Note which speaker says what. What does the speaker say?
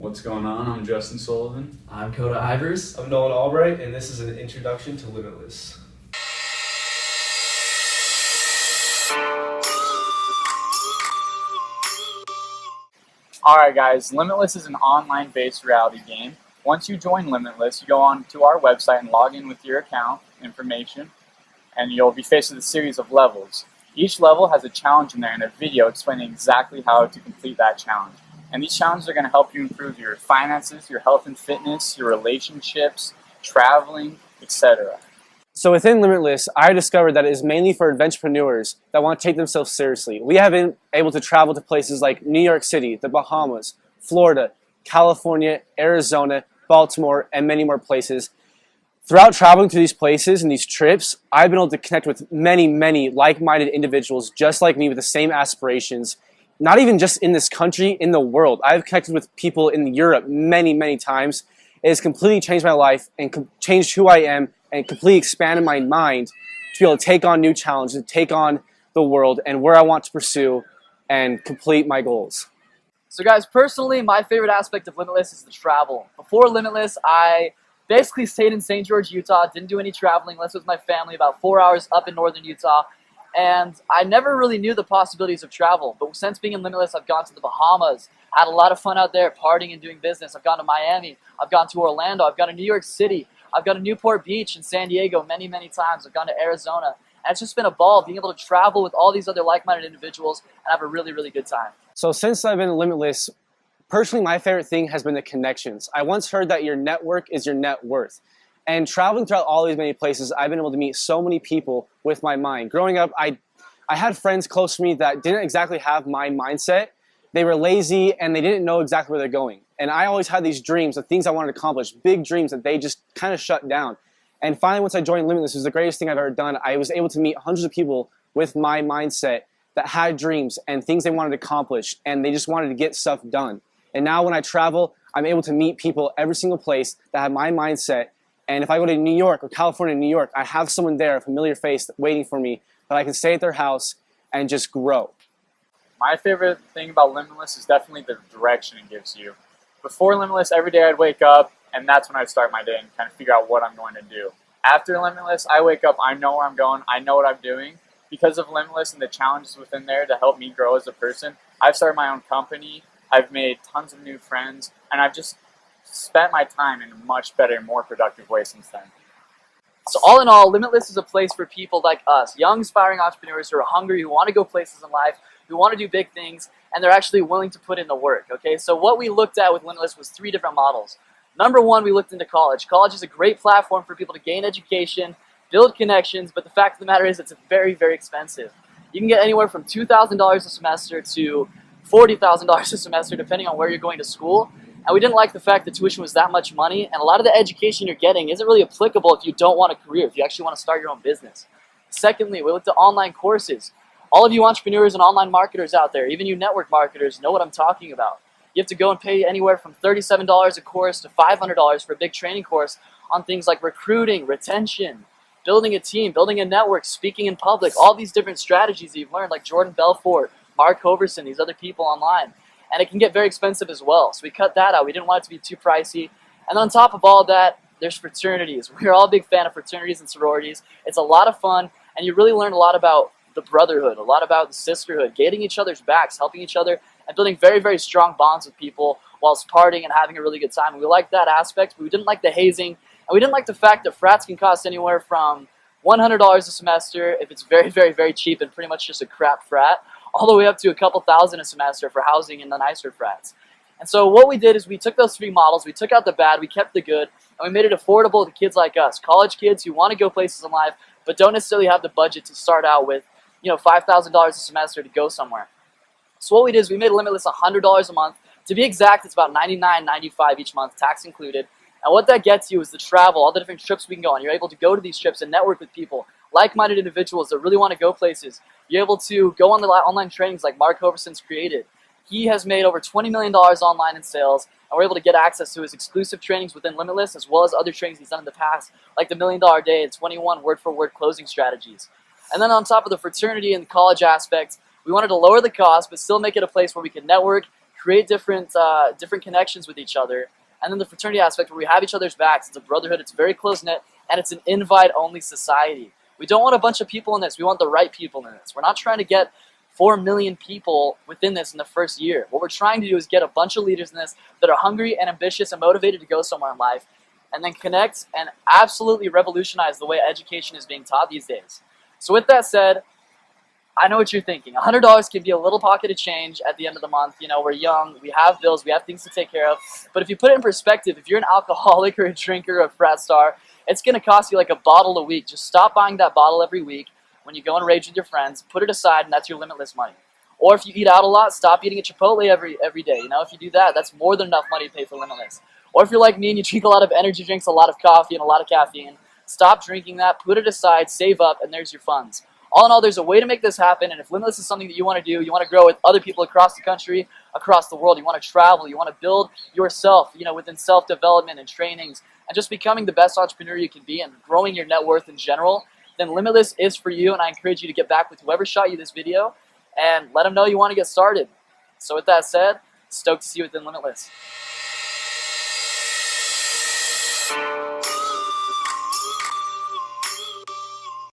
Speaker 1: What's going on? I'm Justin Sullivan.
Speaker 2: I'm Coda Ivers.
Speaker 3: I'm Nolan Albright, and this is an introduction to Limitless.
Speaker 4: Alright guys, Limitless is an online-based reality game. Once you join Limitless, you go on to our website and log in with your account information, and you'll be faced with a series of levels. Each level has a challenge in there and a video explaining exactly how to complete that challenge. And these challenges are going to help you improve your finances, your health and fitness, your relationships, traveling, etc.
Speaker 5: So within Limitless, I discovered that it is mainly for entrepreneurs that want to take themselves seriously. We have been able to travel to places like New York City, the Bahamas, Florida, California, Arizona, Baltimore, and many more places. Throughout traveling to these places and these trips, I've been able to connect with many like-minded individuals just like me with the same aspirations, not even just in this country, in the world. I've connected with people in Europe many times. It has completely changed my life and changed who I am and completely expanded my mind to be able to take on new challenges, to take on the world and where I want to pursue and complete my goals.
Speaker 2: So guys, personally, my favorite aspect of Limitless is the travel. Before Limitless, I basically stayed in St. George, Utah, didn't do any traveling unless it was my family, about 4 hours up in northern Utah. And I never really knew the possibilities of travel. But since being in Limitless, I've gone to the Bahamas, had a lot of fun out there partying and doing business. I've gone to Miami, I've gone to Orlando, I've gone to New York City, I've gone to Newport Beach and San Diego many times. I've gone to Arizona. And it's just been a ball being able to travel with all these other like-minded individuals and have a really good time.
Speaker 5: So since I've been in Limitless, personally my favorite thing has been the connections. I once heard that your network is your net worth. And traveling throughout all these many places, I've been able to meet so many people with my mind. Growing up, I had friends close to me that didn't exactly have my mindset. They were lazy and they didn't know exactly where they're going. And I always had these dreams of things I wanted to accomplish, big dreams that they just kind of shut down. And finally, once I joined Limitless, it was the greatest thing I've ever done. I was able to meet hundreds of people with my mindset that had dreams and things they wanted to accomplish, and they just wanted to get stuff done. And now when I travel, I'm able to meet people every single place that have my mindset. And if I go to New York or California, New York, I have someone there, a familiar face waiting for me, that I can stay at their house and just grow.
Speaker 4: My favorite thing about Limitless is definitely the direction it gives you. Before Limitless, every day I'd wake up, and that's when I'd start my day and kind of figure out what I'm going to do. After Limitless, I wake up, I know where I'm going, I know what I'm doing. Because of Limitless and the challenges within there to help me grow as a person, I've started my own company, I've made tons of new friends, and I've just spent my time in a much better, more productive way since then.
Speaker 2: So all in all, Limitless is a place for people like us, young aspiring entrepreneurs who are hungry, who want to go places in life, who want to do big things, and they're actually willing to put in the work, okay? So what we looked at with Limitless was 3 different models. Number 1, we looked into college. College is a great platform for people to gain education, build connections, but the fact of the matter is it's very expensive. You can get anywhere from $2,000 a semester to $40,000 a semester, depending on where you're going to school. And we didn't like the fact that tuition was that much money, and a lot of the education you're getting isn't really applicable if you don't want a career, if you actually want to start your own business. Secondly, we looked at online courses. All of you entrepreneurs and online marketers out there, even you network marketers, know what I'm talking about. You have to go and pay anywhere from $37 a course to $500 for a big training course on things like recruiting, retention, building a team, building a network, speaking in public, all these different strategies that you've learned, like Jordan Belfort, Mark Hoverson, these other people online. And it can get very expensive as well. So we cut that out. We didn't want it to be too pricey. And on top of all that, there's fraternities. We're all a big fan of fraternities and sororities. It's a lot of fun, and you really learn a lot about the brotherhood, a lot about the sisterhood, getting each other's backs, helping each other, and building very strong bonds with people whilst partying and having a really good time. And we liked that aspect, but we didn't like the hazing, and we didn't like the fact that frats can cost anywhere from $100 a semester if it's very cheap and pretty much just a crap frat, all the way up to a couple thousand a semester for housing in the nicer frats. And so what we did is we took those 3 models, we took out the bad, we kept the good, and we made it affordable to kids like us, college kids who want to go places in life, but don't necessarily have the budget to start out with, $5,000 a semester to go somewhere. So what we did is we made Limitless $100 a month. To be exact, it's about $99.95 each month, tax included. And what that gets you is the travel, all the different trips we can go on. You're able to go to these trips and network with people, like-minded individuals that really want to go places. You're able to go on the online trainings like Mark Hoverson's created. He has made over $20 million online in sales, and we're able to get access to his exclusive trainings within Limitless, as well as other trainings he's done in the past, like the $1 Million Day and 21 word-for-word closing strategies. And then on top of the fraternity and college aspect, we wanted to lower the cost, but still make it a place where we can network, create different connections with each other. And then the fraternity aspect where we have each other's backs. It's a brotherhood. It's very close-knit, and it's an invite-only society. We don't want a bunch of people in this. We want the right people in this. We're not trying to get 4 million people within this in the first year. What we're trying to do is get a bunch of leaders in this that are hungry and ambitious and motivated to go somewhere in life, and then connect and absolutely revolutionize the way education is being taught these days. So with that said, I know what you're thinking. $100 can be a little pocket of change at the end of the month. You know, we're young, we have bills, we have things to take care of. But if you put it in perspective, if you're an alcoholic or a drinker or a frat star, it's going to cost you like a bottle a week. Just stop buying that bottle every week. When you go and rage with your friends, put it aside, and that's your limitless money. Or if you eat out a lot, stop eating at Chipotle every day. You know, if you do that, that's more than enough money to pay for Limitless. Or if you're like me and you drink a lot of energy drinks, a lot of coffee, and a lot of caffeine, stop drinking that, put it aside, save up, and there's your funds. All in all, there's a way to make this happen, and if Limitless is something that you want to do, you want to grow with other people across the country, across the world, you want to travel, you want to build yourself, you know, within self-development and trainings, and just becoming the best entrepreneur you can be and growing your net worth in general, then Limitless is for you, and I encourage you to get back with whoever shot you this video and let them know you want to get started. So with that said, stoked to see you within Limitless.